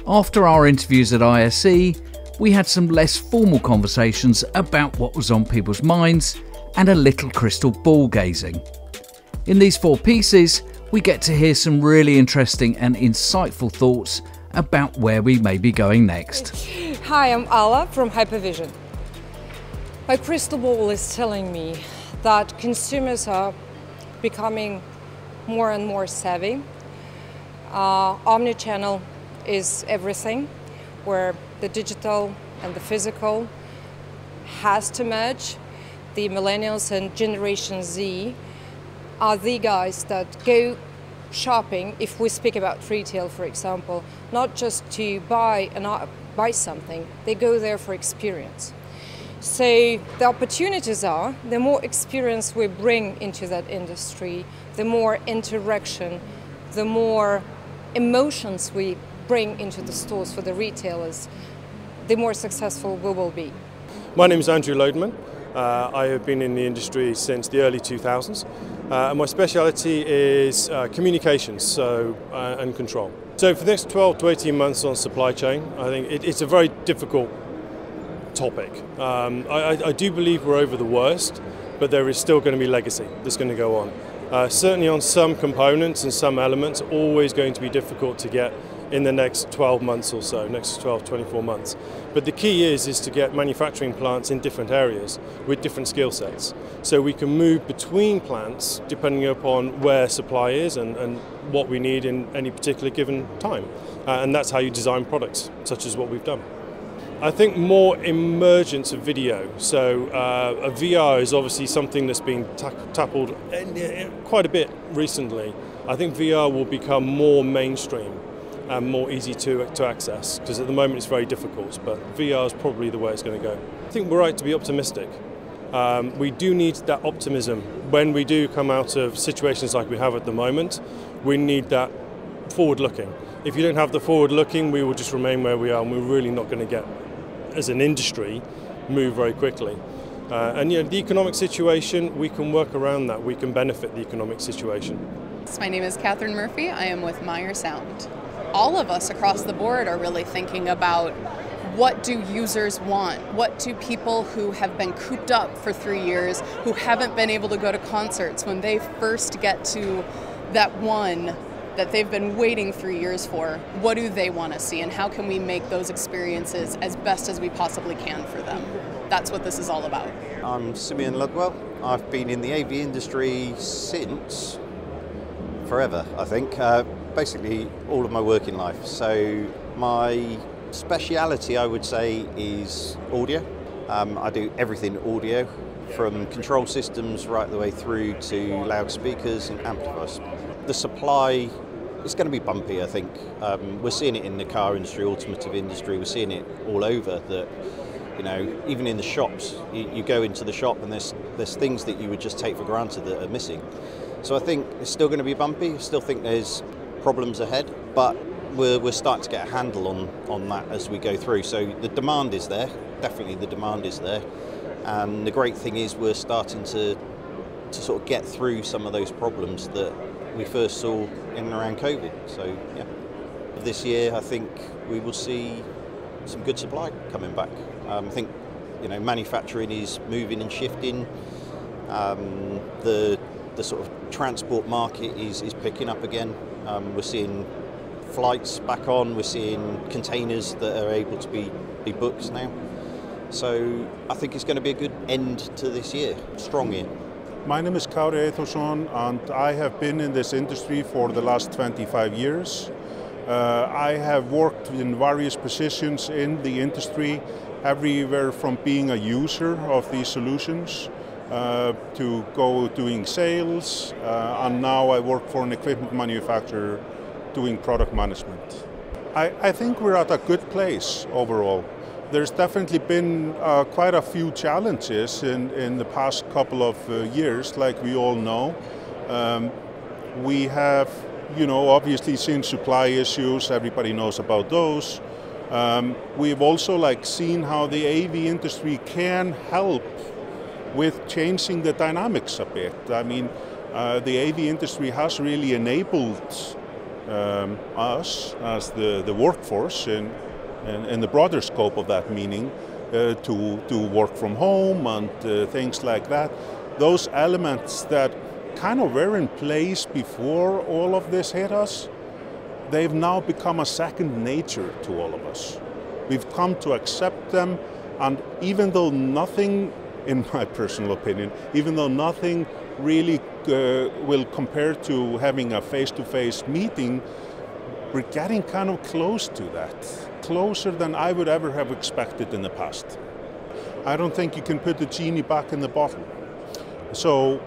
After our interviews at ISE, we had some less formal conversations about what was on people's minds and a little crystal ball gazing. In these 4 pieces, we get to hear some really interesting and insightful thoughts about where we may be going next. Hi, I'm Ala from HYPERVSN. My crystal ball is telling me that consumers are becoming more and more savvy. Omnichannel is everything, where the digital and the physical has to merge. The millennials and Generation Z are the guys that go shopping, if we speak about retail, for example, not just to buy something, they go there for experience. So the opportunities are, the more experience we bring into that industry, the more interaction, the more emotions we bring into the stores for the retailers, the more successful we will be. My name is Andrew Loadman. I have been in the industry since the early 2000s. And my speciality is communications and control. So for the next 12 to 18 months on supply chain, I think it's a very difficult topic. I do believe we're over the worst, but there is still going to be legacy that's going to go on. Certainly on some components and some elements, always going to be difficult to get in the next 12 months or so, next 12, 24 months. But the key is to get manufacturing plants in different areas with different skill sets. So we can move between plants depending upon where supply is and what we need in any particular given time. And that's how you design products, such as what we've done. I think more emergence of video. So a VR is obviously something that's been tackled quite a bit recently. I think VR will become more mainstream and more easy to access, because at the moment it's very difficult, but VR is probably the way it's going to go. I think we're right to be optimistic. We do need that optimism. When we do come out of situations like we have at the moment, we need that forward-looking. If you don't have the forward-looking, we will just remain where we are, and we're really not going to get, as an industry, move very quickly. And you know, the economic situation, we can work around that. We can benefit the economic situation. My name is Katharine Murphy. I am with Meyer Sound. All of us across the board are really thinking about what do users want? What do people who have been cooped up for 3 years, who haven't been able to go to concerts, when they first get to that one that they've been waiting 3 years for, what do they want to see, and how can we make those experiences as best as we possibly can for them? That's what this is all about. I'm Simeon Ludwell. I've been in the AV industry since forever, I think. Basically all of my working life. So my speciality, I would say, is audio. I do everything audio, from control systems right the way through to loudspeakers and amplifiers. The supply is going to be bumpy, I think. We're seeing it in the car industry, automotive industry, we're seeing it all over, that, you know, even in the shops, you go into the shop and there's things that you would just take for granted that are missing. So I think it's still going to be bumpy. I still think there's problems ahead, but we're starting to get a handle on that as we go through. So the demand is there, definitely the demand is there, and the great thing is we're starting to sort of get through some of those problems that we first saw in and around COVID. So yeah, this year I think we will see some good supply coming back. I think, you know, manufacturing is moving and shifting. The sort of transport market is picking up again. We're seeing flights back on, we're seeing containers that are able to be booked now. So I think it's going to be a good end to this year, strong year. My name is Kari Eythorsson, and I have been in this industry for the last 25 years. I have worked in various positions in the industry, everywhere from being a user of these solutions to doing sales, and now I work for an equipment manufacturer doing product management. I think we're at a good place overall. There's definitely been quite a few challenges in the past couple of years, like we all know. We have, you know, obviously seen supply issues, everybody knows about those. We've also seen how the AV industry can help with changing the dynamics a bit. I mean, the AV industry has really enabled us as the workforce in the broader scope of that meaning to work from home and things like that. Those elements that kind of were in place before all of this hit us, they've now become a second nature to all of us. We've come to accept them, and even though nothing, in my personal opinion, even though nothing really will compare to having a face-to-face meeting, we're getting kind of close to that, closer than I would ever have expected in the past. I don't think you can put the genie back in the bottle. So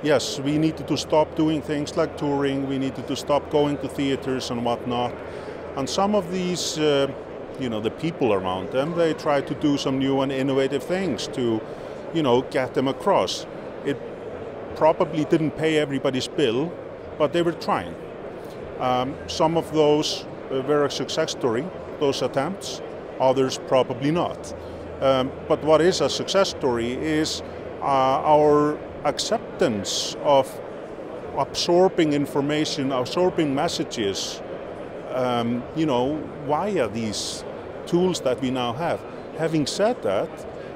yes, we needed to stop doing things like touring, we needed to stop going to theaters and whatnot. And some of these, the people around them, they try to do some new and innovative things to, get them across. It probably didn't pay everybody's bill, but they were trying. Some of those were a success story, those attempts, others probably not. But what is a success story is our acceptance of absorbing information, absorbing messages, via these tools that we now have. Having said that,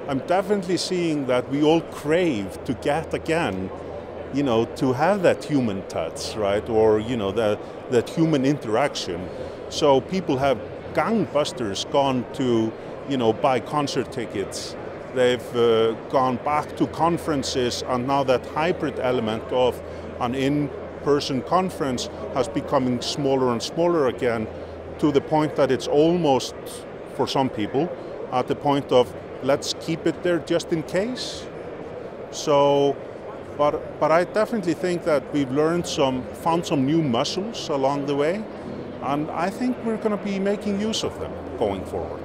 I'm definitely seeing that we all crave to get again, to have that human touch, right? Or, that human interaction. So people have gangbusters gone to, buy concert tickets. They've gone back to conferences, and now that hybrid element of an in-person conference has becoming smaller and smaller again, to the point that it's almost, for some people, at the point of let's keep it there just in case. So, but I definitely think that we've found some new muscles along the way, and I think we're going to be making use of them going forward.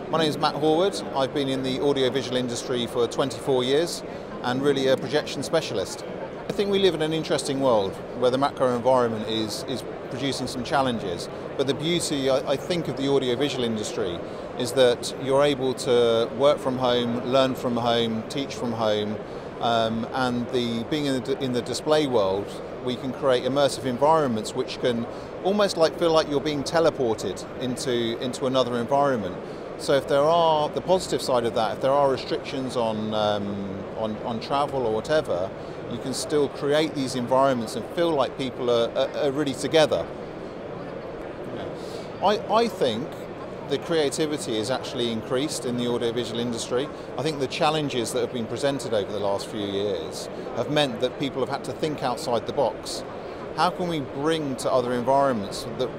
My name is Matt Horwood. I've been in the audiovisual industry for 24 years and really a projection specialist. I think we live in an interesting world where the macro environment is producing some challenges, but the beauty, I think, of the audiovisual industry is that you're able to work from home, learn from home, teach from home, and being in the display world, we can create immersive environments which can almost feel like you're being teleported into another environment. So if there are, the positive side of that, if there are restrictions on travel or whatever, you can still create these environments and feel like people are really together. I think the creativity is actually increased in the audiovisual industry. I think the challenges that have been presented over the last few years have meant that people have had to think outside the box. How can we bring to other environments that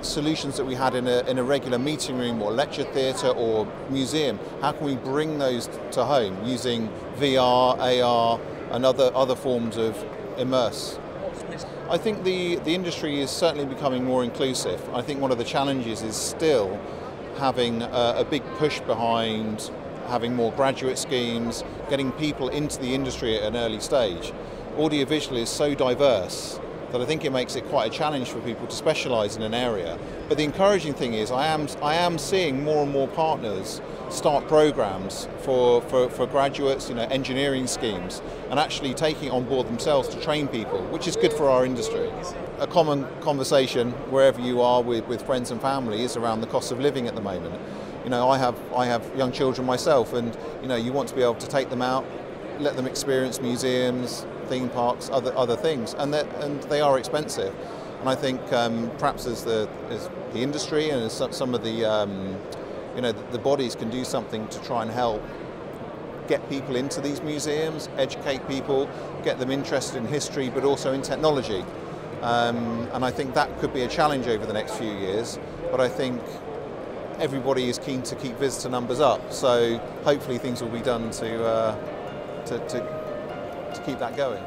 solutions that we had in a regular meeting room or lecture theatre or museum? How can we bring those to home using VR, AR and other forms of immerse? I think the industry is certainly becoming more inclusive. I think one of the challenges is still having a big push behind having more graduate schemes, getting people into the industry at an early stage. Audiovisual is so diverse that I think it makes it quite a challenge for people to specialise in an area. But the encouraging thing is I am seeing more and more partners start programs for graduates, engineering schemes, and actually taking it on board themselves to train people, which is good for our industry. A common conversation wherever you are with friends and family is around the cost of living at the moment. I have young children myself, and you want to be able to take them out, let them experience museums, theme parks, other things, and they are expensive. And I think perhaps as the industry and as some of the bodies can do something to try and help get people into these museums, educate people, get them interested in history, but also in technology. And I think that could be a challenge over the next few years. But I think everybody is keen to keep visitor numbers up, so hopefully things will be done to keep that going.